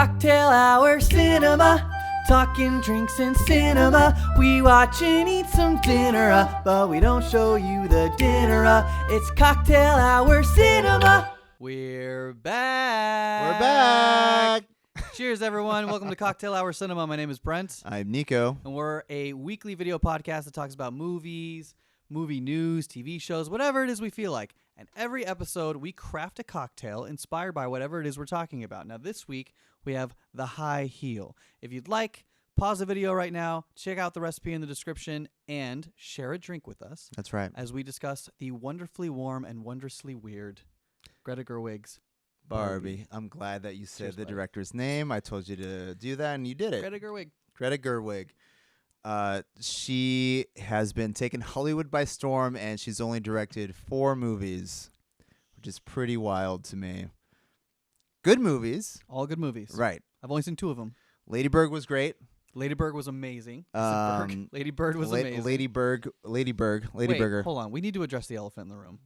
Cocktail Hour Cinema, talking drinks and cinema. We watch and eat some dinner, but we don't show you the dinner. It's Cocktail Hour Cinema. We're back. We're back. Cheers, everyone. Welcome to Cocktail Hour Cinema. My name is Brent. I'm Nico. And we're a weekly video podcast that talks about movies, movie news, TV shows, whatever it is we feel like. And every episode, we craft a cocktail inspired by whatever it is we're talking about. Now, this week, we have the High Heel. If you'd like, pause the video right now, check out the recipe in the description, and share a drink with us. That's right. As we discuss the wonderfully warm and wondrously weird Greta Gerwig's Barbie. I'm glad that you said Cheers, the buddy. director's name. I told you to do that, and you did it. Greta Gerwig. Greta Gerwig. She has been taking Hollywood by storm, and she's only directed 4 movies, which is pretty wild to me. Good movies. All good movies. Right. I've only seen 2 of them. Lady Bird was great. Lady Bird was amazing. Lady Bird was amazing. Lady Wait, Burger. hold on. We need to address the elephant in the room.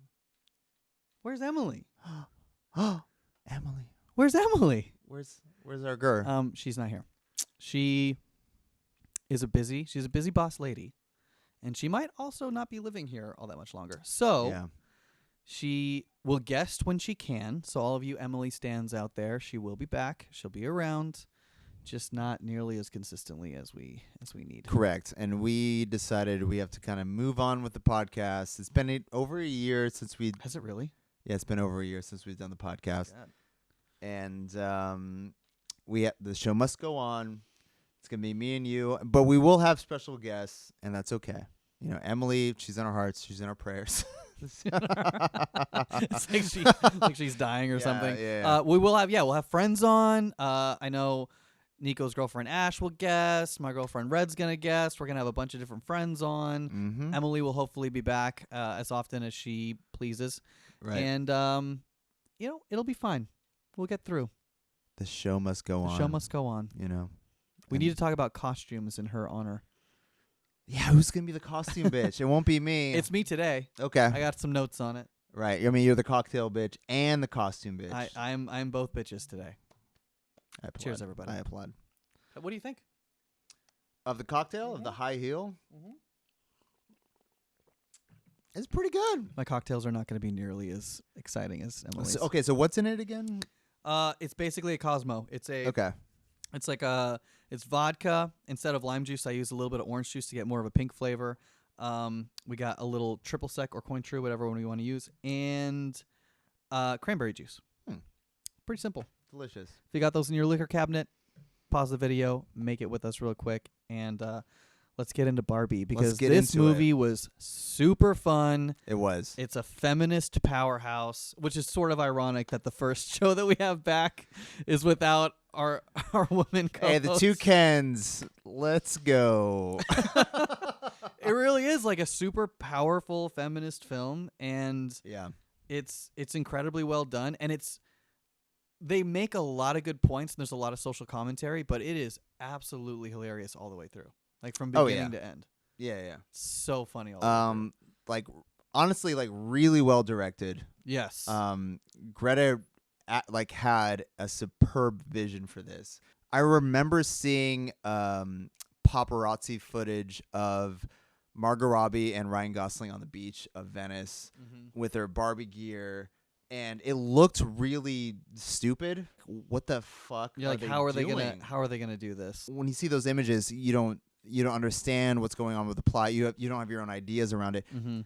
Where's Emily? Emily. Where's Emily? Where's our girl? She's not here. She's a busy boss lady, and she might also not be living here all that much longer. So Yeah. she will guest when she can. So all of you Emily stans out there, she will be back. She'll be around, just not nearly as consistently as we need. Correct. And we decided we have to kind of move on with the podcast. It's been over a year since we... Has it really? Yeah, it's been over a year since we've done the podcast. God. And the show must go on. It's going to be me and you. But we will have special guests, and that's okay. You know, Emily, she's in our hearts. She's in our prayers. It's like she's dying or something. Yeah. We'll have friends on. I know Nico's girlfriend Ash will guest. My girlfriend Red's gonna guest. We're gonna have a bunch of different friends on. Mm-hmm. Emily will hopefully be back as often as she pleases. Right. And it'll be fine. We'll get through. The show must go on. The show must go on. You know. We need to talk about costumes in her honor. Yeah, who's going to be the costume bitch? It won't be me. It's me today. Okay. I got some notes on it. Right. I mean, you're the cocktail bitch and the costume bitch. I'm both bitches today. I applaud. Cheers, everybody. I applaud. What do you think? Of the cocktail, of the high heel? Mm-hmm. It's pretty good. My cocktails are not going to be nearly as exciting as Emily's. Okay, so what's in it again? It's basically a Cosmo. Okay. It's like it's vodka. Instead of lime juice, I use a little bit of orange juice to get more of a pink flavor. We got a little triple sec or Cointreau, whatever one we want to use, and cranberry juice. Pretty simple. Delicious. If you got those in your liquor cabinet, pause the video, make it with us real quick, and let's get into Barbie, because this movie was super fun. It was. It's a feminist powerhouse, which is sort of ironic that the first show that we have back is without our woman co-host. Hey, the two Kens. Let's go. It really is like a super powerful feminist film, and Yeah. it's incredibly well done, and they make a lot of good points, and there's a lot of social commentary, but it is absolutely hilarious all the way through. Like from beginning to end. Yeah. So funny all the way through. Like honestly, like really well directed. Yes. Greta had a superb vision for this. I remember seeing paparazzi footage of Margot Robbie and Ryan Gosling on the beach of Venice with their Barbie gear, and it looked really stupid. What the fuck? You're like, how are they gonna do this? When you see those images, you don't understand what's going on with the plot. You don't have your own ideas around it. Mm-hmm.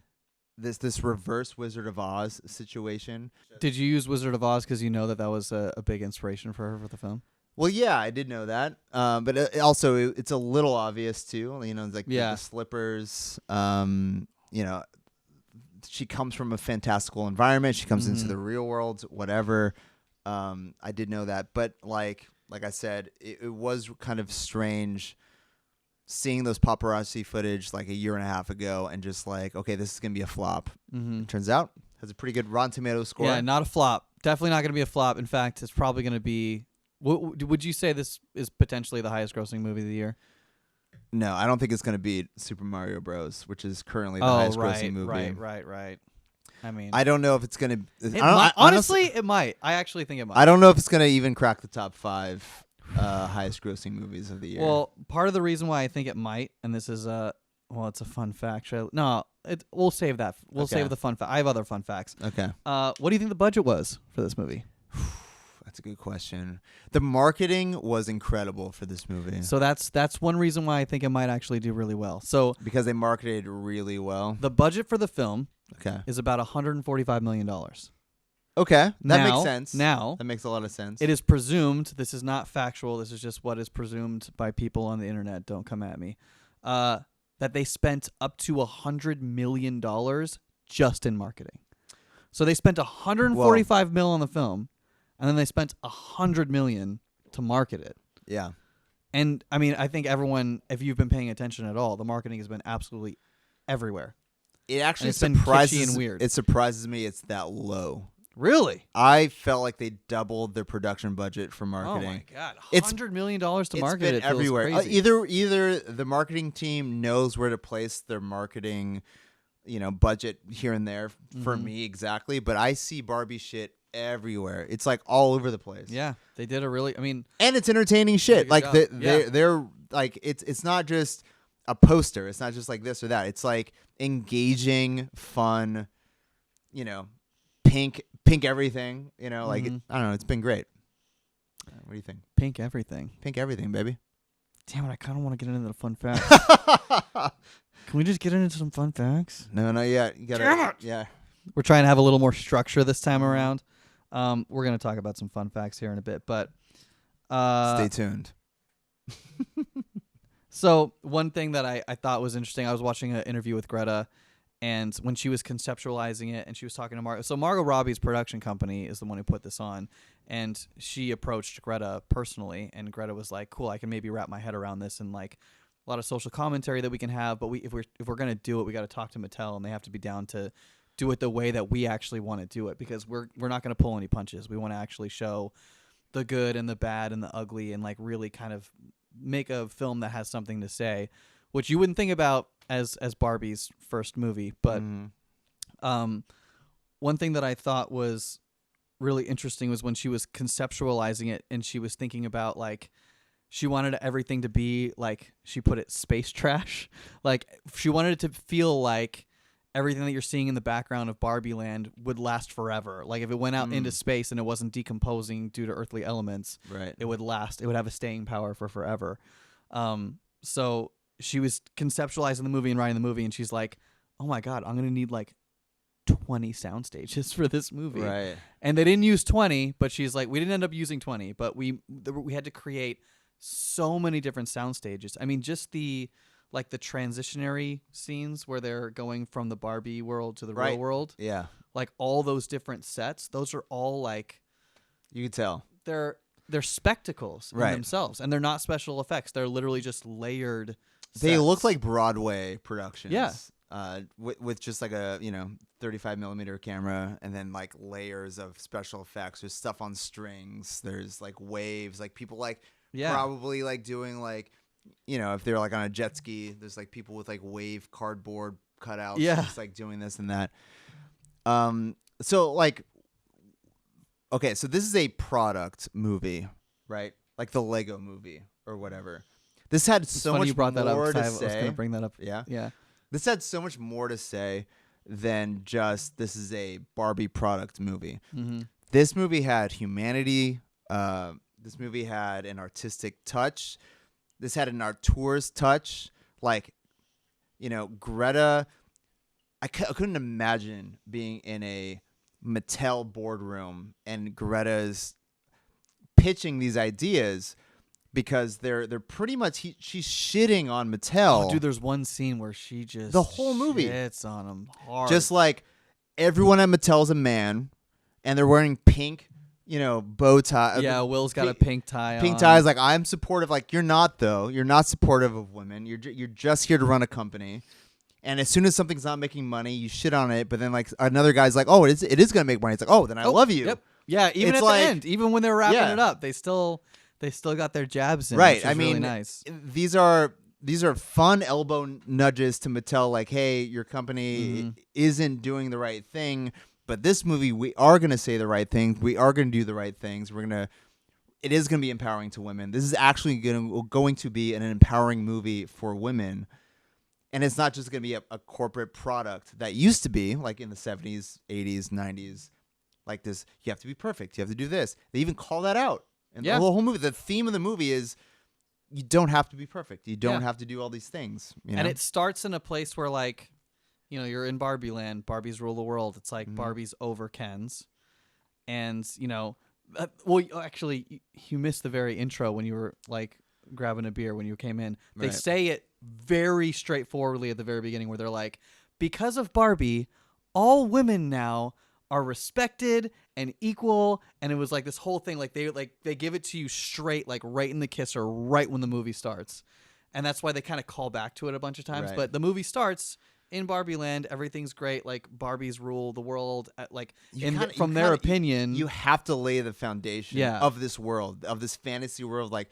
This reverse Wizard of Oz situation. Did you use Wizard of Oz because you know that was a big inspiration for her for the film? Well, yeah, I did know that. But it's a little obvious too. You know, it's like the slippers. She comes from a fantastical environment. She comes into the real world, whatever. I did know that. But like I said, it was kind of strange seeing those paparazzi footage like a year and a half ago and just like, okay, this is going to be a flop. Mm-hmm. Turns out has a pretty good Rotten Tomatoes score. Yeah, not a flop. Definitely not going to be a flop. In fact, it's probably going to be... Would you say this is potentially the highest grossing movie of the year? No, I don't think it's going to beat Super Mario Bros., which is currently the highest grossing movie. Right. I mean, I don't know if it's going to... honestly, it might. I actually think it might. I don't know if it's going to even crack the top 5. highest grossing movies of the year. Well, part of the reason why I think it might, and this is it's a fun fact. We'll save that. We'll Okay. save the fun fact. I have other fun facts. Okay. What do you think the budget was for this movie? That's a good question. The marketing was incredible for this movie. So that's one reason why I think it might actually do really well. So Because they marketed really well. the budget for the film Okay. is about $145 million. Okay. That Now- makes sense. Now, That makes a lot of sense. it is presumed, this is not factual, this is just what is presumed by people on the internet, don't come at me, that they spent up to $100 million just in marketing. So they spent $145 million on the film, and then they spent $100 million to market it. Yeah. And I mean, I think everyone, if you've been paying attention at all, the marketing has been absolutely everywhere. It actually it's been kitschy and weird. It surprises me it's that low. Really? I felt like they doubled their production budget for marketing. Oh my god, It's- $100 million to market been it feels everywhere. crazy. Either the marketing team knows where to place their marketing, budget here and there for Mhm. me exactly, but I see Barbie shit everywhere. It's like all over the place. Yeah, they did a really. I mean, And it's entertaining shit. good Like job. they're like it's not just a poster. It's not just like this or that. It's like engaging, fun, pink everything, like Mhm. I don't know, it's been great. What do you think? pink everything. Pink everything, baby. Damn it! I kind of want to get into the fun facts. Can we just get into some fun facts? No, not yet. You gotta, Damn it! yeah. We're trying to have a little more structure this time around. We're gonna talk about some fun facts here in a bit, but Stay tuned. So one thing that I thought was interesting, I was watching an interview with Greta, and when she was conceptualizing it, and she was talking to Margot. So Margot Robbie's production company is the one who put this on, and she approached Greta personally, and Greta was like, "Cool, I can maybe wrap my head around this, and like a lot of social commentary that we can have, but if we're gonna do it, we got to talk to Mattel, and they have to be down to do it the way that we actually want to do it, because we're not gonna pull any punches. We want to actually show the good and the bad and the ugly, and like really kind of make a film that has something to say, which you wouldn't think about as Barbie's first movie. But one thing that I thought was really interesting was when she was conceptualizing it, and she was thinking about like she wanted everything to be like, she put it, space trash. Like she wanted it to feel like everything that you're seeing in the background of Barbie Land would last forever. Like if it went out into space and it wasn't decomposing due to earthly elements, Right. it would last. It would have a staying power for forever. So she was conceptualizing the movie and writing the movie, and she's like, oh my God, I'm going to need like 20 sound stages for this movie. Right. And they didn't use 20, but she's like, we didn't end up using 20, but we had to create so many different sound stages. I mean, just the transitionary scenes where they're going from the Barbie world to the real world, Yeah. like all those different sets, those are all like, You could tell. they're spectacles in Right. themselves, and they're not special effects. They're literally just layered They sets. look like Broadway productions. Yeah. With just like a 35 millimeter camera, and then like layers of special effects. There's stuff on strings. There's like waves. Like people like probably like doing like if they're like on a jet ski. There's like people with like wave cardboard cutouts. Yeah. Just like doing this and that. So like, okay, so this is a product movie, right? Like the Lego movie or whatever. This had It's so funny much you brought that up, more 'cause to I was say. going to bring that up. Yeah. Yeah. This had so much more to say than just this is a Barbie product movie. Mm-hmm. This movie had humanity. This movie had an artistic touch. This had an auteur's touch. Like, Greta, I couldn't imagine being in a Mattel boardroom and Greta's pitching these ideas, because they're pretty much she's shitting on Mattel. Oh, dude, there's one scene where she just The whole movie. shits on him hard. Just like everyone at Mattel's a man, and they're wearing pink, bow tie. yeah, Will's got a pink tie on. Pink tie is like, I'm supportive. Like, you're not, though. You're not supportive of women. You're just here to run a company. And as soon as something's not making money, you shit on it. But then like another guy's like, oh, it is going to make money. It's like, oh, then I love you. Yep. Yeah, even It's at like- the end, even when they're wrapping Yeah. it up, they still got their jabs in. Right. Which is I really mean, nice. these are fun elbow nudges to Mattel. Like, hey, your company isn't doing the right thing. But this movie, we are going to say the right things. We are going to do the right things. We're going to it is going to be empowering to women. This is actually going to be an empowering movie for women. And it's not just going to be a corporate product that used to be like in the 70s, 80s, 90s, like this. You have to be perfect. You have to do this. They even call that out. And the whole movie, the theme of the movie is you don't have to be perfect. You don't have to do all these things. You know? And it starts in a place where, like, you know, you're in Barbie land. Barbies rule the world. It's like Barbie's over Ken's. And, you know, well, actually, you missed the very intro when you were, like, grabbing a beer when you came in. They say it very straightforwardly at the very beginning where they're like, because of Barbie, all women now are respected and equal. And it was like this whole thing, like they give it to you straight, like right in the kisser, right when the movie starts. And that's why they kind of call back to it a bunch of times. But the movie starts in Barbie land, everything's great. Like Barbies rule the world. Like from their opinion, you have to lay the foundation of this world, of this fantasy world. Like,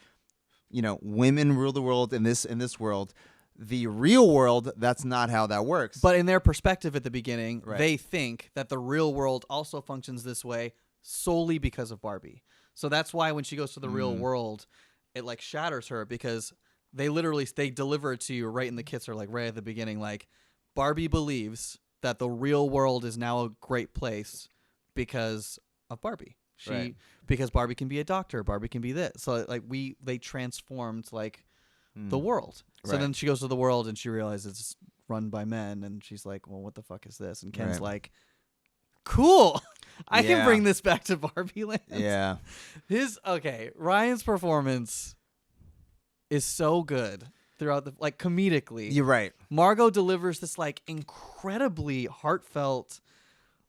you know, women rule the world in this world. The real world, that's not how that works. But in their perspective at the beginning, they think that the real world also functions this way solely because of Barbie. So that's why when she goes to the real world, it like shatters her because they deliver it to you right in the kisser, like right at the beginning. Like Barbie believes that the real world is now a great place because of Barbie. Because Barbie can be a doctor, Barbie can be this. So like they transformed like the world. So then she goes to the world and she realizes it's run by men and she's like, well, what the fuck is this? And Ken's like, cool. I can bring this back to Barbie land. Yeah. Ryan's performance is so good throughout the, like, comedically. You're right. Margot delivers this like incredibly heartfelt,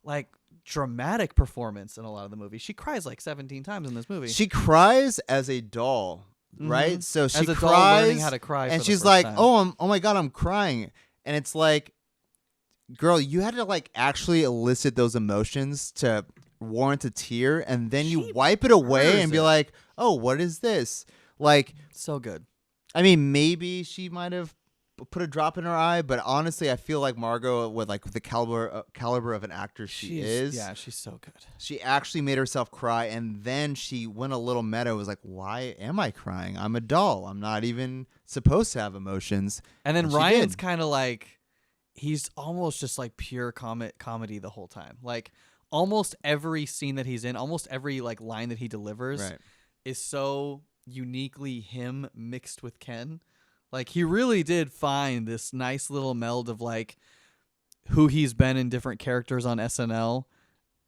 like dramatic performance in a lot of the movie. She cries like 17 times in this movie. She cries as a doll. Right, so she as a cries, doll learning how to cry, and for she's the first like, time. "Oh my god, I'm crying," and it's like, girl, you had to like actually elicit those emotions to warrant a tear, and then you wipe it away and be like, "Oh, what is this?" Like, so good. I mean, maybe she might have put a drop in her eye, but honestly, I feel like Margot, with like the caliber of an actor she is, she's so good. She actually made herself cry, and then she went a little meta. Was like, why am I crying? I'm a doll. I'm not even supposed to have emotions. And then Ryan's kind of like, he's almost just like pure comedy the whole time. Like almost every scene that he's in, almost every like line that he delivers is so uniquely him mixed with Ken. Like, he really did find this nice little meld of, like, who he's been in different characters on SNL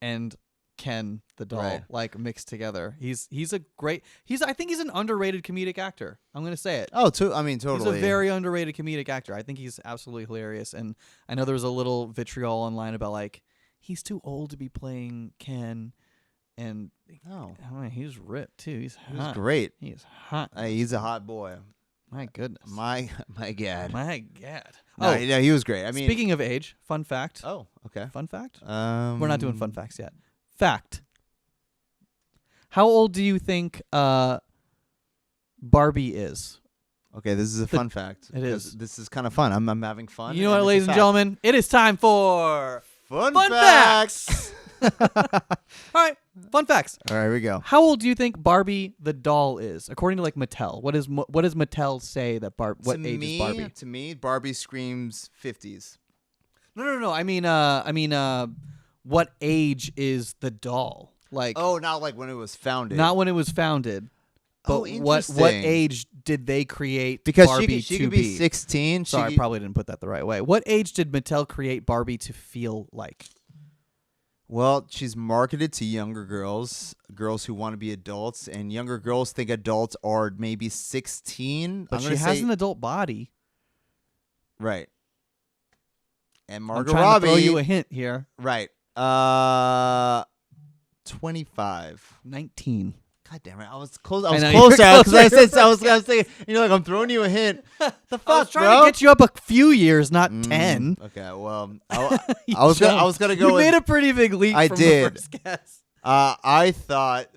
and Ken the doll, like, mixed together. I think he's an underrated comedic actor. I'm going to say it. Oh, totally. He's a very underrated comedic actor. I think he's absolutely hilarious. And I know there was a little vitriol online about, like, he's too old to be playing Ken. And I mean, he's ripped, too. He's hot. He's great. He's hot. He's a hot boy. My goodness. My God. My God. No, he was great. I mean, speaking of age, fun fact. Oh, okay. Fun fact? We're not doing fun facts yet. Fact. How old do you think Barbie is? Okay, this is a fun fact. It is. This is kind of fun. I'm having fun. You know what, ladies and gentlemen? It is time for Fun facts. All right, fun facts. All right, here we go. How old do you think Barbie the doll is, according to like Mattel? What does Mattel say that what age is Barbie? To me, Barbie screams 50s. No. I mean, what age is the doll? Like, not like when it was founded. Not when it was founded. But what age did they create because Barbie she could be 16. Sorry, I probably didn't put that the right way. What age did Mattel create Barbie to feel like? Well, she's marketed to younger girls who want to be adults, and younger girls think adults are maybe 16. But she has an adult body. Right. And Margot I'm trying Robbie. to throw you a hint here. Right. 25. 19. God damn it! I was close. I was closer because I was saying, you're like, I'm throwing you a hint. The fuck, I was trying to get you up a few years, not 10. Okay, well, I was gonna go. You made a pretty big leap. I from did. The first guess. I thought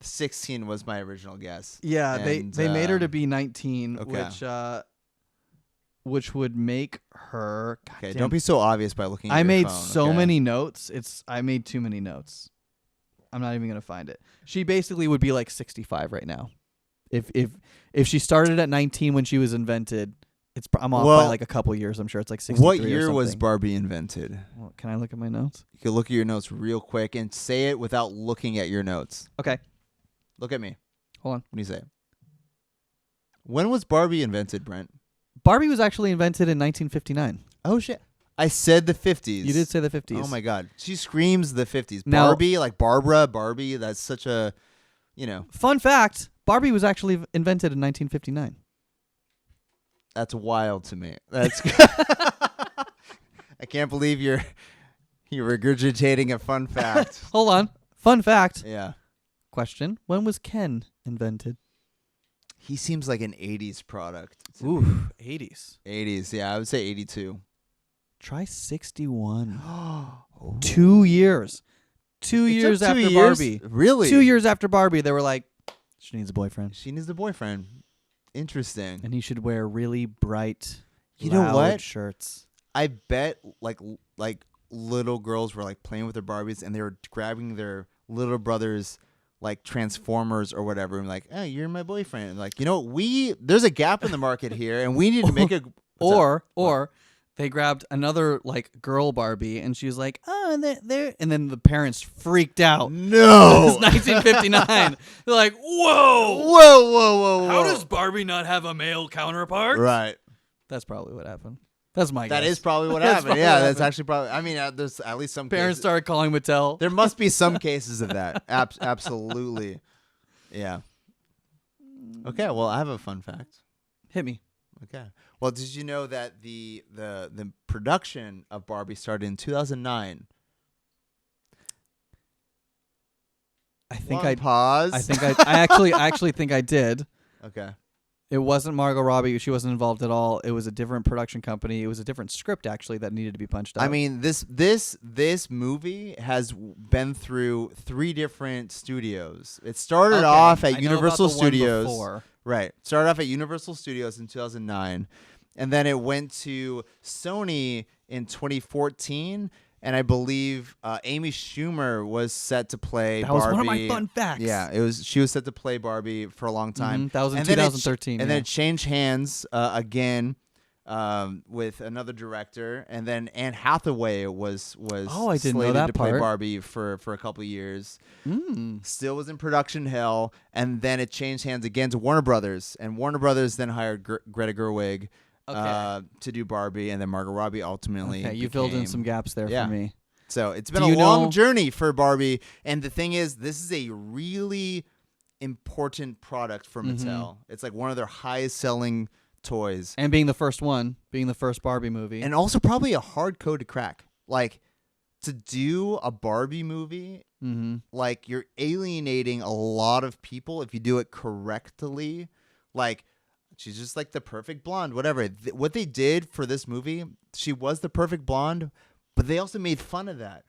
16 was my original guess. Yeah, they made her to be 19, okay. which would make her. Don't be so obvious by looking at I your made phone, so many notes. I made too many notes. I'm not even gonna find it. She basically would be like 65 right now. If she started at 19 when she was invented, I'm off by like a couple years. I'm sure it's like 63 What or year was something. Barbie invented? Well, can I look at my notes? You can look at your notes real quick and say it without looking at your notes. Okay. Look at me. Hold on. What do you say? When was Barbie invented, Brent? Barbie was actually invented in 1959. Oh, shit. I said the 50s. You did say the 50s. Oh, my God. She screams the 50s. Now- Barbie, like Barbara, Barbie, that's such a, Fun fact, Barbie was actually invented in 1959. That's wild to me. That's I can't believe you're regurgitating a fun fact. Hold on. Fun fact. Yeah. Question. When was Ken invented? He seems like an 80s product. to me. Ooh, 80s. 80s, yeah. I would say 82. Try 61. Oh. 2 years. 2 It years took 2 after years? Barbie. Really? 2 years after Barbie, they were like, she needs a boyfriend. She needs a boyfriend. Interesting. And he should wear really bright, You know loud what? shirts. I bet like little girls were like playing with their Barbies and they were grabbing their little brothers like Transformers or whatever and like, hey, you're my boyfriend. And like, there's a gap in the market here and we need to make a Or they grabbed another like girl Barbie and she was like, oh, they're and then the parents freaked out. No. It's 1959. They're like, whoa, Whoa. how does Barbie not have a male counterpart? Right. That's probably what happened. That's my guess. That is probably what That's happened. probably Yeah, what that's happened. actually probably. I mean, there's at least some Parents cases. started calling Mattel. There must be some cases of that. Absolutely. Yeah. Okay. Well, I have a fun fact. Hit me. Okay. Well, did you know that the production of Barbie started in 2009? I think Long pause. I think I actually think I did. Okay. It wasn't Margot Robbie. She wasn't involved at all. It was a different production company. It was a different script actually that needed to be punched out. I mean, this movie has been through 3 different studios. It started off at I know Universal about the one Studios. before. Right. Started off at Universal Studios in 2009, and then it went to Sony in 2014. And I believe Amy Schumer was set to play That Barbie. was one of my fun facts. Yeah, she was set to play Barbie for a long time. That was in And then 2013. and then it changed hands again with another director, and then Anne Hathaway was Oh, I didn't know slated that to play part. Barbie for a couple of years. Mm. Still was in production hell, and then it changed hands again to Warner Brothers, and Warner Brothers then hired Greta Gerwig to do Barbie, and then Margot Robbie ultimately. Okay, you filled in became- some gaps there Yeah. for me. So it's been Do a you long know- journey for Barbie, and the thing is, this is a really important product for Mattel. It's like one of their highest selling toys, And being the first one, being the first Barbie movie. and also probably a hard code to crack. Like to do a Barbie movie, like you're alienating a lot of people if you do it correctly. Like she's just like the perfect blonde, whatever. What they did for this movie, she was the perfect blonde, but they also made fun of that.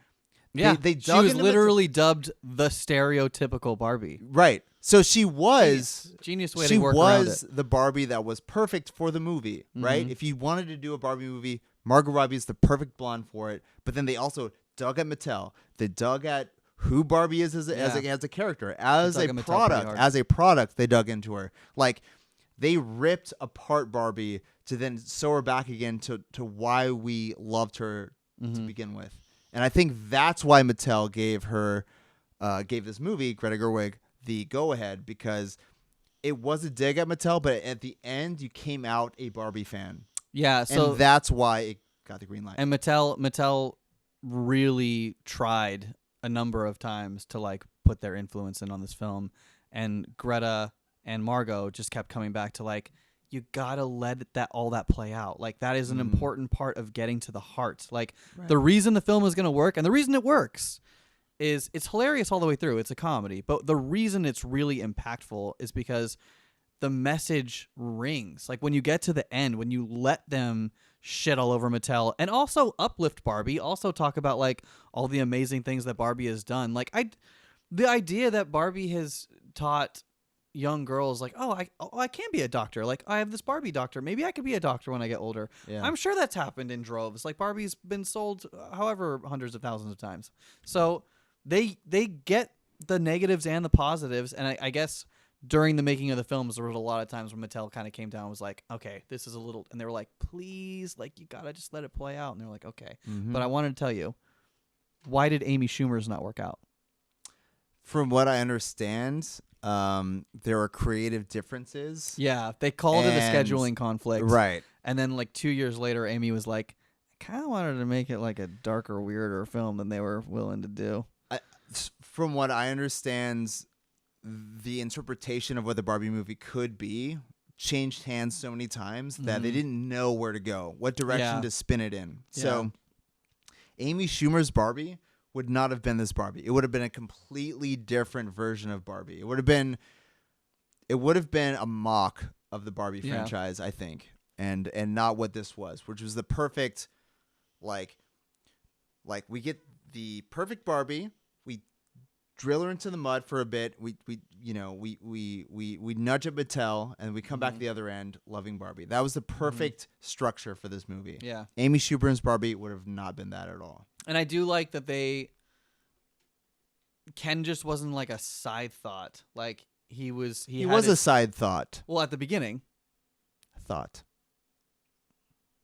yeah, they she dug was into literally dubbed the stereotypical Barbie. right. So she was Genius way she to work around was it. the Barbie that was perfect for the movie, right? Mhm. If you wanted to do a Barbie movie, Margot Robbie is the perfect blonde for it. But then they also dug at Mattel. They dug at who Barbie is as a character, as They a dug at Mattel pretty product, hard. as a product. They dug into her. Like they ripped apart Barbie to then sew her back again to why we loved her to begin with. And I think that's why Mattel gave this movie, Greta Gerwig, the go-ahead, because it was a dig at Mattel, but at the end, you came out a Barbie fan. Yeah, so And that's why it got the green light. and Mattel really tried a number of times to like put their influence in on this film, and Greta and Margot just kept coming back to like, you gotta let all that play out. Like that is an important part of getting to the heart. Like the reason the film is gonna work and the reason it works is it's hilarious all the way through. It's a comedy, but the reason it's really impactful is because the message rings. Like when you get to the end, when you let them shit all over Mattel and also uplift Barbie, also talk about like all the amazing things that Barbie has done. Like the idea that Barbie has taught young girls like, I can be a doctor. Like I have this Barbie doctor. Maybe I could be a doctor when I get older. Yeah. I'm sure that's happened in droves. Like Barbie's been sold however hundreds of thousands of times. So they get the negatives and the positives. And I guess during the making of the films, there was a lot of times where Mattel kind of came down and was like, okay, this is a little, and they were like, please, like, you gotta just let it play out. And they're like, okay. Mm-hmm. But I wanted to tell you, why did Amy Schumer's not work out? From what I understand, there are creative differences. Yeah, they called it a scheduling conflict. Right. And then like 2 years later, Amy was like, I kind of wanted to make it like a darker, weirder film than they were willing to do. From what I understand, the interpretation of what the Barbie movie could be changed hands so many times that they didn't know where to go, what direction to spin it in. Yeah. So Amy Schumer's Barbie would not have been this Barbie. It would have been a completely different version of Barbie. It would have been a mock of the Barbie franchise, I think, and not what this was, which was the perfect, like we get the perfect Barbie. We drill her into the mud for a bit. We nudge at Mattel, and we come back the other end loving Barbie. That was the perfect structure for this movie. Yeah. Amy Schumer's Barbie would have not been that at all. And I do like that Ken just wasn't like a side thought. Like he was a side thought. Well, at the beginning. Thought.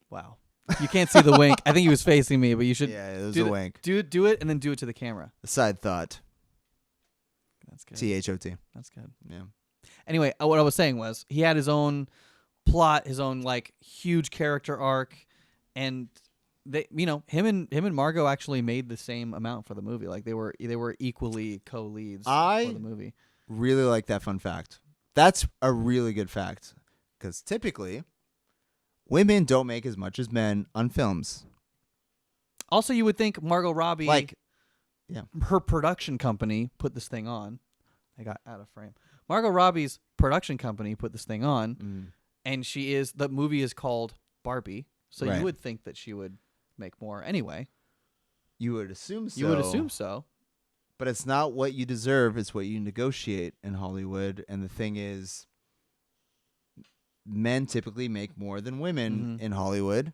Wow. You can't see the wink. I think he was facing me, but you should. Yeah, it was a wink. Do it, and then do it to the camera. A side thought. That's good. THOT. That's good. Yeah. Anyway, what I was saying was he had his own plot, his own like huge character arc, and they, him and Margot actually made the same amount for the movie. Like they were equally co-leads for the movie. Really like that fun fact. That's a really good fact because typically women don't make as much as men on films. Also, you would think Margot Robbie, yeah, her production company put this thing on. I got out of frame. Margot Robbie's production company put this thing on, and the movie is called Barbie. So you would think that she would make more anyway. You would assume so. You would assume so. But it's not what you deserve, it's what you negotiate in Hollywood. And the thing is, men typically make more than women in Hollywood.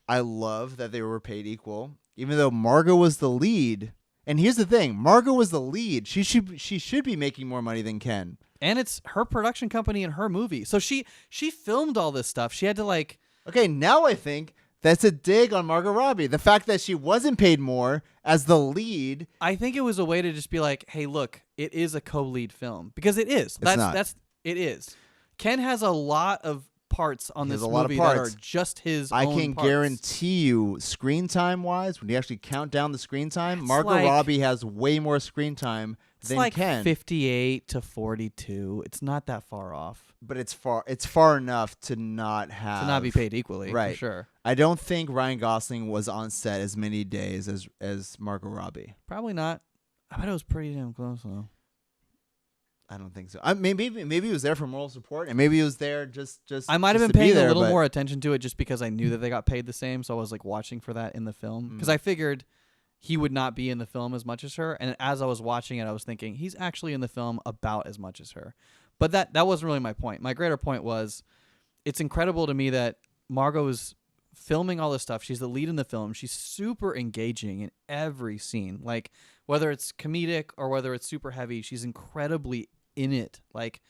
I love that they were paid equal. Even though Margot was the lead. And here's the thing, Margot was the lead. She should be making more money than Ken. And it's her production company and her movie. So she filmed all this stuff. She had to like... Okay, now I think that's a dig on Margot Robbie. The fact that she wasn't paid more as the lead. I think it was a way to just be like, hey, look, it is a co-lead film. Because it is. It is. Ken has a lot of parts on this movie that are just his own I can parts. guarantee you, screen time wise, when you actually count down the screen time, It's Margot like- Robbie has way more screen time It's than like Ken. 58 to 42. It's not that far off. But it's far enough to not have To not be paid equally, Right. for sure. I don't think Ryan Gosling was on set as many days as Margot Robbie. Probably not. I bet it was pretty damn close, though. I don't think so. Maybe he was there for moral support, and maybe he was there just. I might have just been to be paying there, a little but- more attention to it just because I knew that they got paid the same, so I was like watching for that in the film. Because I figured he would not be in the film as much as her, and as I was watching it, I was thinking, he's actually in the film about as much as her. But that wasn't really my point. My greater point was, it's incredible to me that Margot is filming all this stuff. She's the lead in the film. She's super engaging in every scene. Like, whether it's comedic or whether it's super heavy, she's incredibly in it, like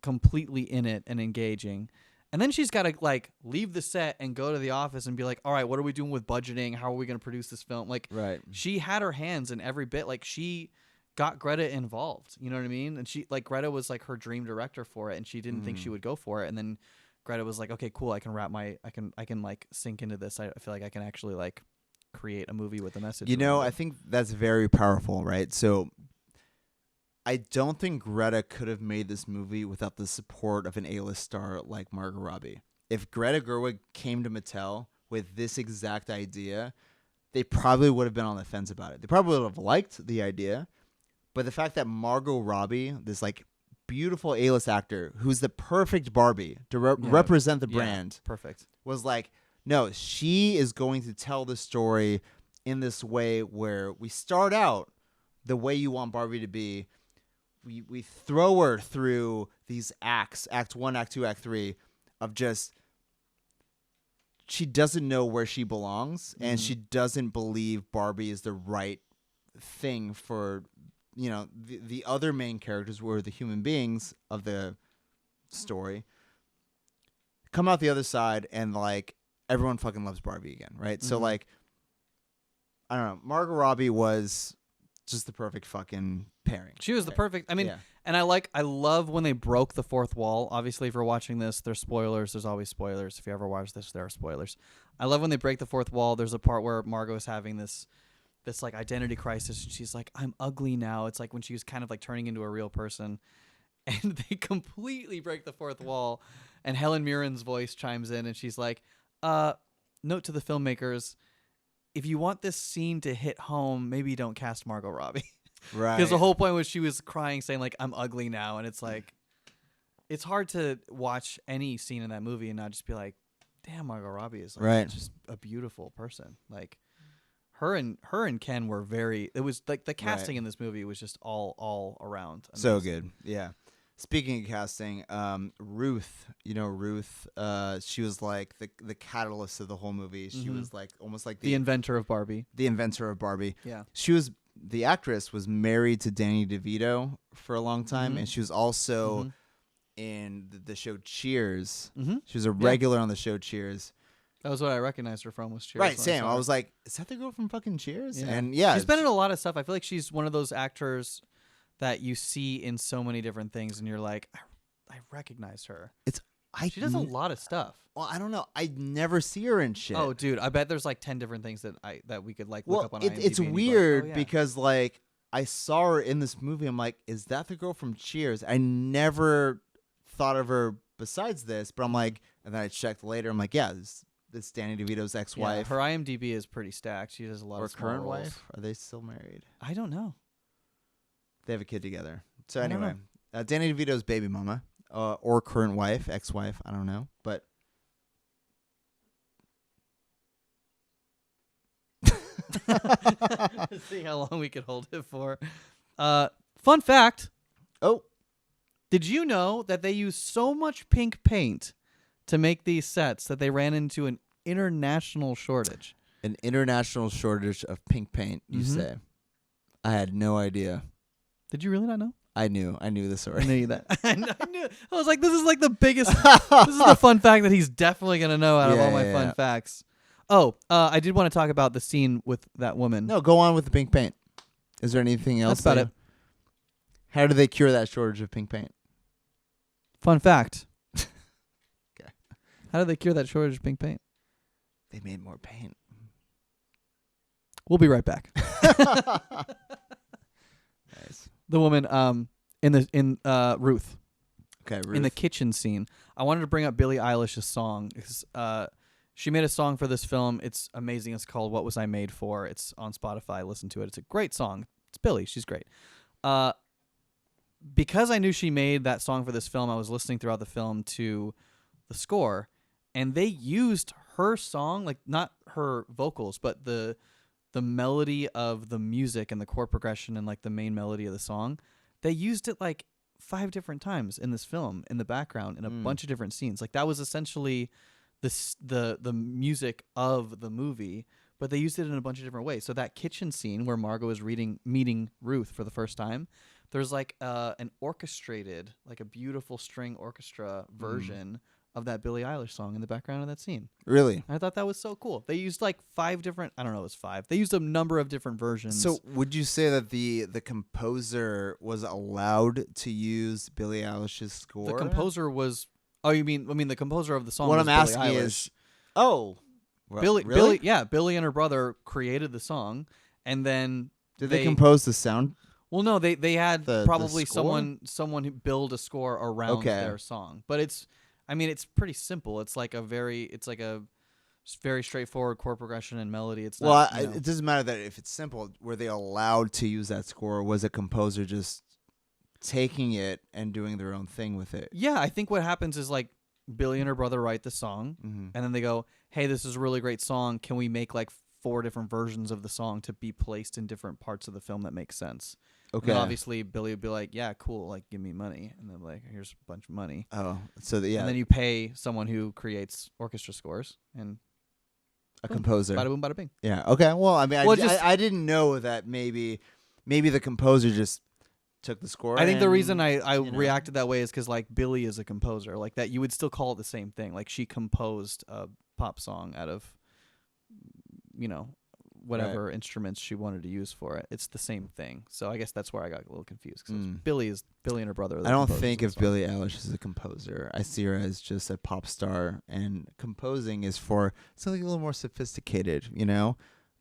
completely in it and engaging. And then she's got to like leave the set and go to the office and be like, all right, what are we doing with budgeting? How are we going to produce this film? Like, Right. she had her hands in every bit. Like, she got Greta involved. You know what I mean? And Greta was like her dream director for it, and she didn't think she would go for it. And then Greta was like, okay, cool. I can like sink into this. I feel like I can actually like create a movie with a message. I think that's very powerful, right? So I don't think Greta could have made this movie without the support of an A-list star like Margot Robbie. If Greta Gerwig came to Mattel with this exact idea, they probably would have been on the fence about it. They probably would have liked the idea, but the fact that Margot Robbie, this like beautiful A-list actor who's the perfect Barbie to represent the brand, perfect, was like, no, she is going to tell the story in this way where we start out the way you want Barbie to be. We throw her through these acts, Act 1, Act 2, Act 3, of just she doesn't know where she belongs, and she doesn't believe Barbie is the right thing for the other main characters were the human beings of the story, come out the other side, and like everyone fucking loves Barbie again, right? So like, I don't know, Margot Robbie was just the perfect fucking pairing. She was the perfect. I mean, and I love when they broke the fourth wall. Obviously, if you're watching this, there's spoilers. There's always spoilers. If you ever watch this, there are spoilers. I love when they break the fourth wall. There's a part where Margot is having this like identity crisis, and she's like, I'm ugly now. It's like when she was kind of like turning into a real person, and they completely break the fourth wall, and Helen Mirren's voice chimes in, and she's like, note to the filmmakers, if you want this scene to hit home, maybe don't cast Margot Robbie. Right. Because the whole point was she was crying, saying like, I'm ugly now, and it's like, it's hard to watch any scene in that movie and not just be like, damn, Margot Robbie is like just a beautiful person. Like, her and Ken were it was like the casting in this movie was just all around amazing. So good. Yeah. Speaking of casting, Ruth, Ruth, she was like the catalyst of the whole movie. She was like almost like the inventor of Barbie. The inventor of Barbie. Yeah. The actress was married to Danny DeVito for a long time, and she was also in the show Cheers. She was a regular on the show Cheers. That was what I recognized her from, was Cheers. Right, same. I was like, is that the girl from fucking Cheers? Yeah. And she's been in a lot of stuff. I feel like she's one of those actors that you see in so many different things, and you're like, I recognize her. She does a lot of stuff. Well, I don't know. I never see her in shit. Oh, dude, I bet there's like 10 different things that we could like look up on IMDb. It's weird because like I saw her in this movie. I'm like, is that the girl from Cheers? I never thought of her besides this, but I'm like, and then I checked later. I'm like, yeah, this Danny DeVito's ex-wife. Her IMDb is pretty stacked. She does a lot of small current roles. wife. Are they still married? I don't know. They have a kid together. So anyway, Danny DeVito's baby mama, or current wife, ex-wife. I don't know, but. See how long we could hold it for. Fun fact. Oh. Did you know that they use so much pink paint to make these sets that they ran into an international shortage? An international shortage of pink paint, you say? I had no idea. Did you really not know? I knew this already. I knew that. I knew. I was like, this is like the biggest. This is the fun fact that he's definitely going to know out of all my fun facts. Oh, I did want to talk about the scene with that woman. No, go on with the pink paint. Is there anything else? That's about it. How do they cure that shortage of pink paint? Fun fact. Okay. How did they cure that shortage of pink paint? They made more paint. We'll be right back. Nice. The woman in Ruth. Okay, Ruth. In the kitchen scene. I wanted to bring up Billie Eilish's song. She made a song for this film. It's amazing. It's called What Was I Made For? It's on Spotify. Listen to it. It's a great song. It's Billie. She's great. Because I knew she made that song for this film, I was listening throughout the film to the score, and they used her song, like not her vocals, but the melody of the music and the chord progression and like the main melody of the song. They used it like 5 different times in this film in the background in a bunch of different scenes. Like that was essentially the music of the movie, but they used it in a bunch of different ways. So that kitchen scene where Margot is meeting Ruth for the first time, there's like an orchestrated, like a beautiful string orchestra version of that Billie Eilish song in the background of that scene. Really? I thought that was so cool. They used like 5 different, I don't know, it was 5. They used a number of different versions. So would you say that the composer was allowed to use Billie Eilish's score? The composer was, I mean the composer of the song what was I'm Billie asking Eilish. is, oh, Billie, really? Billie and her brother created the song, and then Did they compose the sound? Well, no, they had probably the score? someone who build a score around their song, but it's pretty simple. It's like a very straightforward chord progression and melody. It's not, it doesn't matter that if it's simple. Were they allowed to use that score? Or was a composer just taking it and doing their own thing with it? Yeah, I think what happens is like Billie and her brother write the song, and then they go, "Hey, this is a really great song. Can we make like 4 different versions of the song to be placed in different parts of the film that make sense?" Okay. And obviously, Billie would be like, "Yeah, cool. Like, give me money," and then like, "Here's a bunch of money." Oh, so yeah. And then you pay someone who creates orchestra scores and a composer. Bada boom, bada bing. Yeah. Okay. Well, I mean, I didn't know that maybe maybe the composer just took the score. I think the reason and, I you know. reacted that way is because like Billie is a composer, like that you would still call it the same thing. Like she composed a pop song out of, whatever instruments she wanted to use for it. It's the same thing. So I guess that's where I got a little confused. Because Billie and her brother. Are the I don't composers think of of the song. Billie Eilish as a composer. I see her as just a pop star, and composing is for something a little more sophisticated,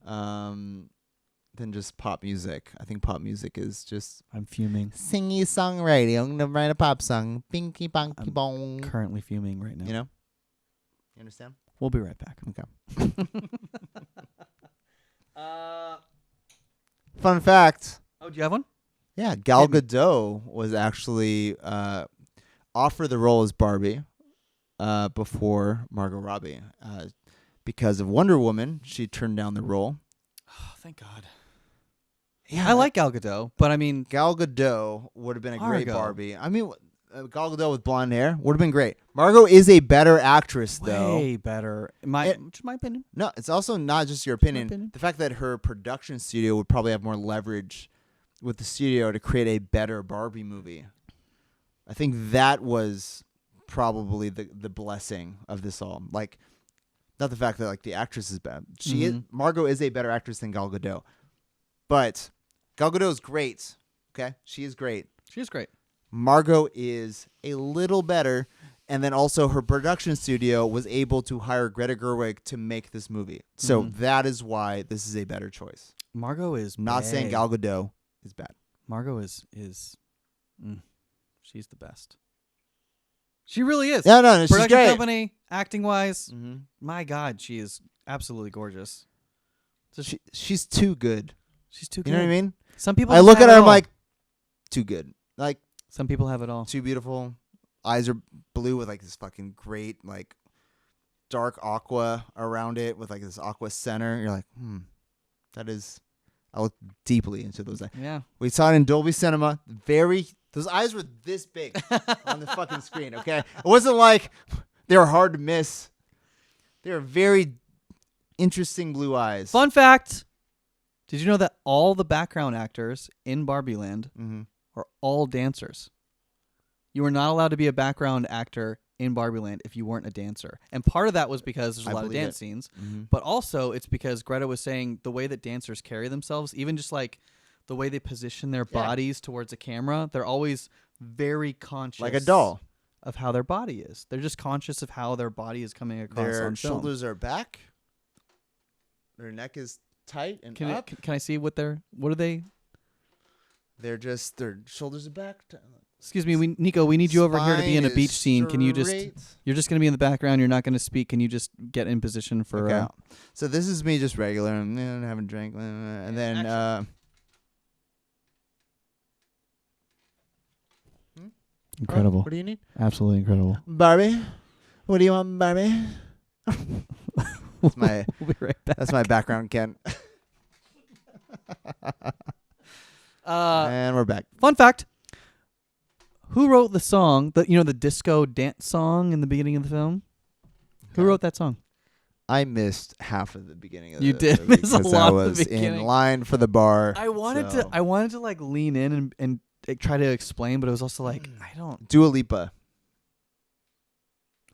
than just pop music. I think pop music is just I'm fuming. singy songwriting. I'm gonna write a pop song. Binky bonky bong. Currently fuming right now. You understand? We'll be right back. Okay. Fun fact. Oh, do you have one? Yeah, Gal Hit me. Gadot was actually offered the role as Barbie before Margot Robbie. Because of Wonder Woman, she turned down the role. Oh, thank God. Yeah, I like Gal Gadot, but I mean, Gal Gadot would have been a great Margot. Barbie. I mean, Gal Gadot with blonde hair would have been great. Margot is a better actress, though. way better. Just my opinion. No, it's also not just your opinion. opinion. The fact that her production studio would probably have more leverage with the studio to create a better Barbie movie. I think that was probably the blessing of this all. Like, not the fact that like the actress is bad. Margot is a better actress than Gal Gadot. But Gal Gadot is great. Okay? She is great. She is great. Margot is a little better. And then also her production studio was able to hire Greta Gerwig to make this movie. So that is why this is a better choice. Margot is Not saying Gal Gadot is bad. Margot is she's the best. She really is. No, she's Production great. company, acting wise, Mm-hmm. my God, she is absolutely gorgeous. She's too good. She's too good. You know what I mean? Some people I just look have at her, it I'm all. like, too good. Like, Some people have it all. too beautiful. Eyes are blue with like this fucking great like dark aqua around it with like this aqua center. You're like, that is. I look deeply into those eyes. Yeah. We saw it in Dolby Cinema. Those eyes were this big on the fucking screen. Okay, it wasn't like they were hard to miss. They were very interesting blue eyes. Fun fact. Did you know that all the background actors in Barbie Land are all dancers? You were not allowed to be a background actor in Barbie Land if you weren't a dancer. And part of that was because there's a lot of dance scenes. But also it's because Greta was saying the way that dancers carry themselves, even just like the way they position their bodies towards a camera, they're always very conscious. Like a doll. Of how their body is. They're just conscious of how their body is coming across Their on film. shoulders are back. Their neck is tight and Can up. I see what are they? Their shoulders are back. Excuse me, Nico, we need you over here to be in a Spine beach is scene. Can you just, straight. you're just going to be in the background. You're not going to speak. Can you just get in position for, Okay. So this is me just regular and having a drink. And then, incredible. What do you need? Absolutely incredible. Barbie? What do you want, Barbie? That's my We'll be right back. that's my background, Ken. And we're back. Fun fact. Who wrote the song, the disco dance song in the beginning of the film? Who wrote that song? I missed half of the beginning of You the did movie miss a because lot I of the was in beginning. line for the bar. I wanted so. to like lean in and like, try to explain, but it was also like, I don't. Dua Lipa.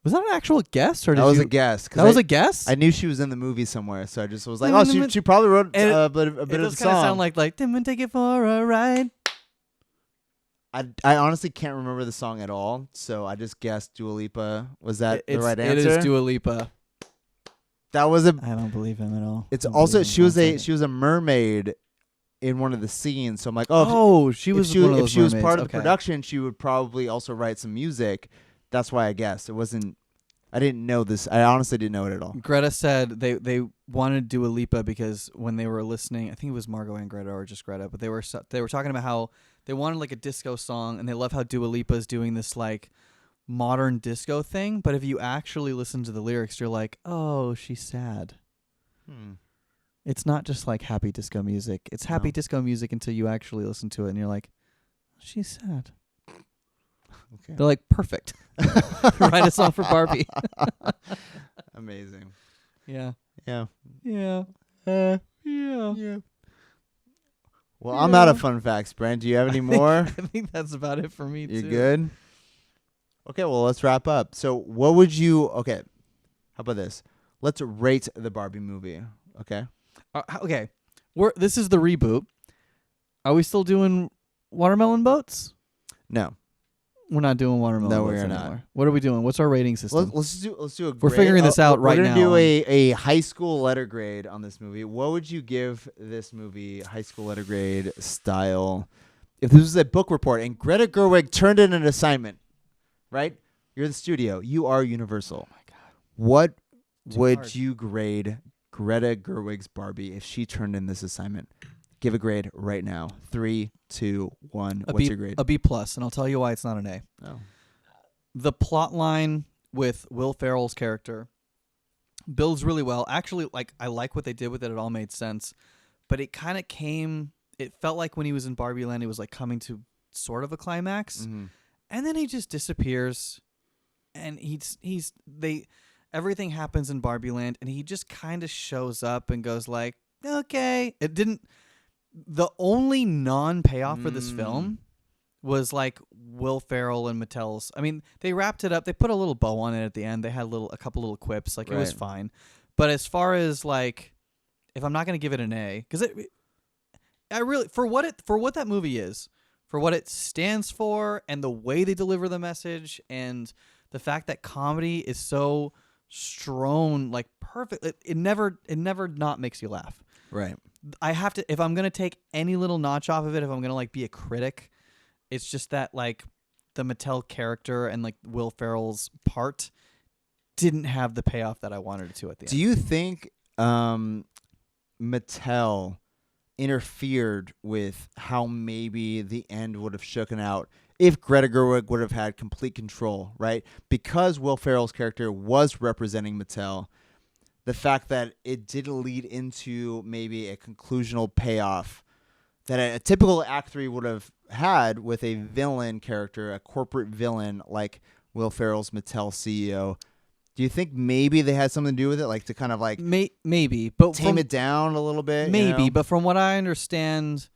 Was that an actual guess or did That was you? a guess. 'Cause That was a guess. I knew she was in the movie somewhere, so I just was like, No, oh, no, no, she probably wrote and a bit it of the does kind of song. sound like "Didn't take it for a ride." I honestly can't remember the song at all, so I just guessed Dua Lipa. Was that the right It answer? is Dua Lipa. That was a. I don't believe him at all. It's Don't also believe him she was one a second. she was a mermaid in one of the scenes. So I'm like, oh, Oh, she was one of if those she was mermaids. part of the Okay. production, she would probably also write some music. That's why I guessed. It wasn't. I didn't know this. I honestly didn't know it at all. Greta said they wanted Dua Lipa because when they were listening, I think it was Margot and Greta or just Greta, but they were talking about how they wanted like a disco song, and they love how Dua Lipa is doing this like modern disco thing. But if you actually listen to the lyrics, you're like, oh, she's sad. It's not just like happy disco music. It's happy No. disco music until you actually listen to it, and you're like, she's sad. Okay. They're like, perfect. Write a song for Barbie. Amazing. Yeah. Yeah. Yeah. Yeah. Yeah. Well, I'm out of fun facts, Brent. Do you have any more? I think that's about it for me, You're too. good? Okay, well, let's wrap up. So what would you... Okay, how about this? Let's rate the Barbie movie, okay? Okay. This is the reboot. Are we still doing watermelon boats? No. We're not doing watermelon No, boats we're anymore. not. What are we doing? What's our rating system? Let's do a We're grade. figuring this out right We're now. going to do a high school letter grade on this movie. What would you give this movie high school letter grade style if this was a book report and Greta Gerwig turned in an assignment, right? You're the studio. You are Universal. Oh, my God. What Too would hard. you grade Greta Gerwig's Barbie if she turned in this assignment? Give a grade right now. 3, 2, 1. What's your grade? A B+, and I'll tell you why it's not an A. Oh. The plot line with Will Ferrell's character builds really well. Actually, I like what they did with it. It all made sense. But it kind of it felt like when he was in Barbie Land, it was like coming to sort of a climax. Mm-hmm. And then he just disappears. And everything happens in Barbie Land, and he just kind of shows up and goes like, okay. The only non-payoff for this film was like Will Ferrell and Mattel's. I mean, they wrapped it up. They put a little bow on it at the end. They had a couple little quips. Like, it was fine. But as far as like, if I'm not going to give it an A, because I really, for what that movie is, for what it stands for, and the way they deliver the message, and the fact that comedy is so strewn like perfect, it never not makes you laugh. Right. I have to, if I'm going to take any little notch off of it, if I'm going to like be a critic, it's just that like the Mattel character and like Will Ferrell's part didn't have the payoff that I wanted it to at the end. Do you think Mattel interfered with how maybe the end would have shooken out if Greta Gerwig would have had complete control, right? Because Will Ferrell's character was representing Mattel, the fact that it didn't lead into maybe a conclusional payoff that a typical Act 3 would have had with a villain character, a corporate villain like Will Ferrell's Mattel CEO. Do you think maybe they had something to do with it, like to kind of like maybe, but tame it down a little bit? Maybe, you know? but from what I understand,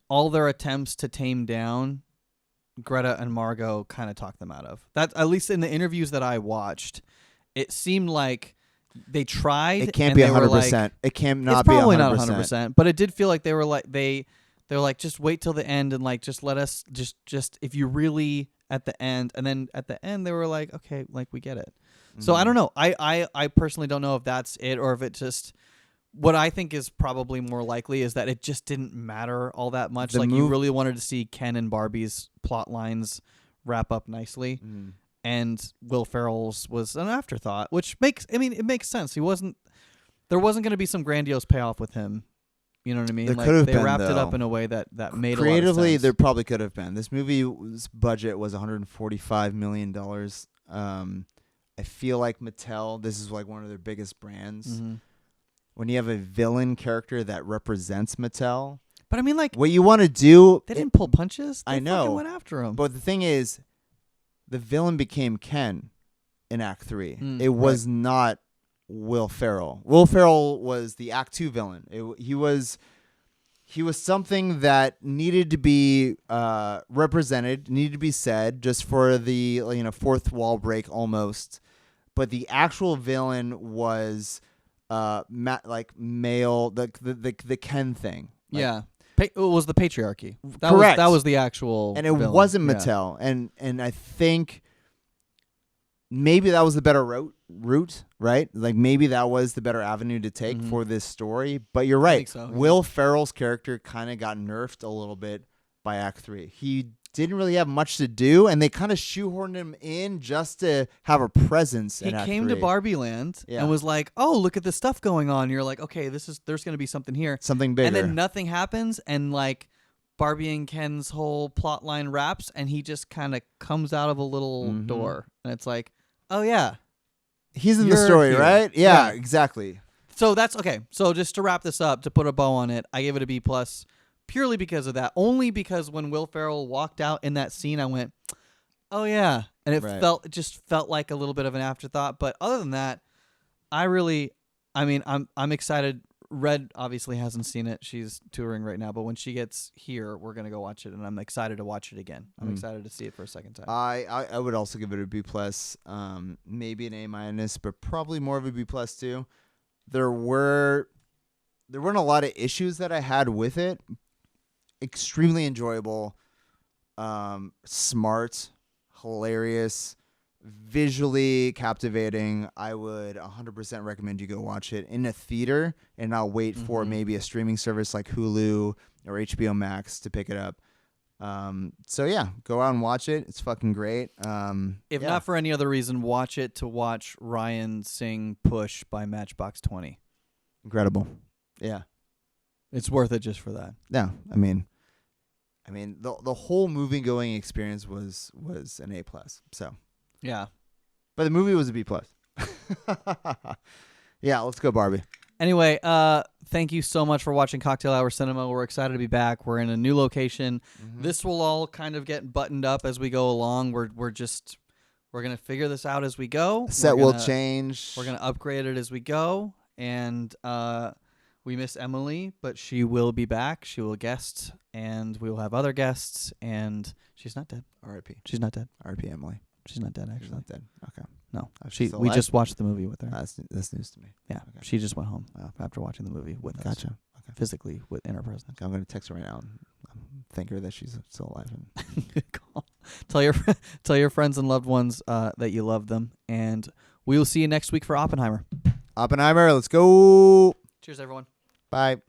all their attempts to tame down Greta and Margot kind of talked them out of that. At least in the interviews that I watched, it seemed like they tried. It can't be 100%. It can't not be 100%. It's probably not 100%, but it did feel like they were like they're like, just wait till the end and like just let us just if you really at the end, and then at the end they were like, okay, like we get it. So I don't know. I personally don't know if that's it or if it just, what I think is probably more likely is that it just didn't matter all that much. Like you really wanted to see Ken and Barbie's plot lines wrap up nicely. And Will Ferrell's was an afterthought, which it makes sense. There wasn't going to be some grandiose payoff with him. You know what I mean? There like could have they been, wrapped it though. up in a way that made creatively. A lot of sense. There probably could have been. This movie's budget was $145 million. I feel like Mattel, this is like one of their biggest brands. When you have a villain character that represents Mattel, but I mean, like, what you want to do, they didn't pull punches. They I know. fucking went after him. But the thing is, the villain became Ken in Act 3. It right. was not Will Ferrell. Will Ferrell was the Act 2 villain. He was something that needed to be represented, needed to be said, just for the fourth wall break almost. But the actual villain was like male, the Ken thing. Like, yeah. It was the patriarchy. Correct. That was the actual and it villain. wasn't Yeah. Mattel. And I think maybe that was the better route, right? Like maybe that was the better avenue to take for this story. But you're right. I think so, yeah. Will Ferrell's character kind of got nerfed a little bit by Act 3. He didn't really have much to do, and they kind of shoehorned him in just to have a presence in Act 3. He came to Barbie Land and was like, "Oh, look at this stuff going on." You're like, "Okay, there's going to be something here." Something bigger. And then nothing happens, and like Barbie and Ken's whole plot line wraps, and he just kind of comes out of a little door, and it's like, "Oh yeah, he's in the story, here." right?" Yeah, exactly. So that's okay. So just to wrap this up, to put a bow on it, I gave it a B+, purely because of that. Only because when Will Ferrell walked out in that scene, I went, "Oh yeah," and it just felt like a little bit of an afterthought. But other than that, I'm excited Red obviously hasn't seen it. She's touring right now, but when she gets here, we're gonna go watch it, and I'm excited to watch it again. I'm excited to see it for a second time. I would also give it a B+, maybe an A-, but probably more of a B+ too. There weren't a lot of issues that I had with it. Extremely enjoyable, smart, hilarious, visually captivating. I would 100% recommend you go watch it in a theater and not wait for maybe a streaming service like Hulu or HBO Max to pick it up. So yeah, go out and watch it. It's fucking great. If not for any other reason, watch it to watch Ryan sing Push by Matchbox 20. Incredible. Yeah. It's worth it just for that. No, I mean the whole movie going experience was an A+. So Yeah. but the movie was a B+. Yeah, let's go Barbie. Anyway, thank you so much for watching Cocktail Hour Cinema. We're excited to be back. We're in a new location. This will all kind of get buttoned up as we go along. We're gonna figure this out as we go. Set will change. We're gonna upgrade it as we go, and we miss Emily, but she will be back. She will guest, and we will have other guests. And she's not dead. R.I.P. She's not dead. R.I.P. Emily. She's not dead. She's Actually, not dead. Okay. no. She's We alive? just watched the movie with her. That's news to me. Yeah, Okay. she just went home after watching the movie with us. Gotcha. Okay. Physically in her presence. I'm gonna text her right now and thank her that she's still alive. And Good call. Tell your friends and loved ones that you love them, and we will see you next week for Oppenheimer. Oppenheimer, let's go. Cheers, everyone. Bye.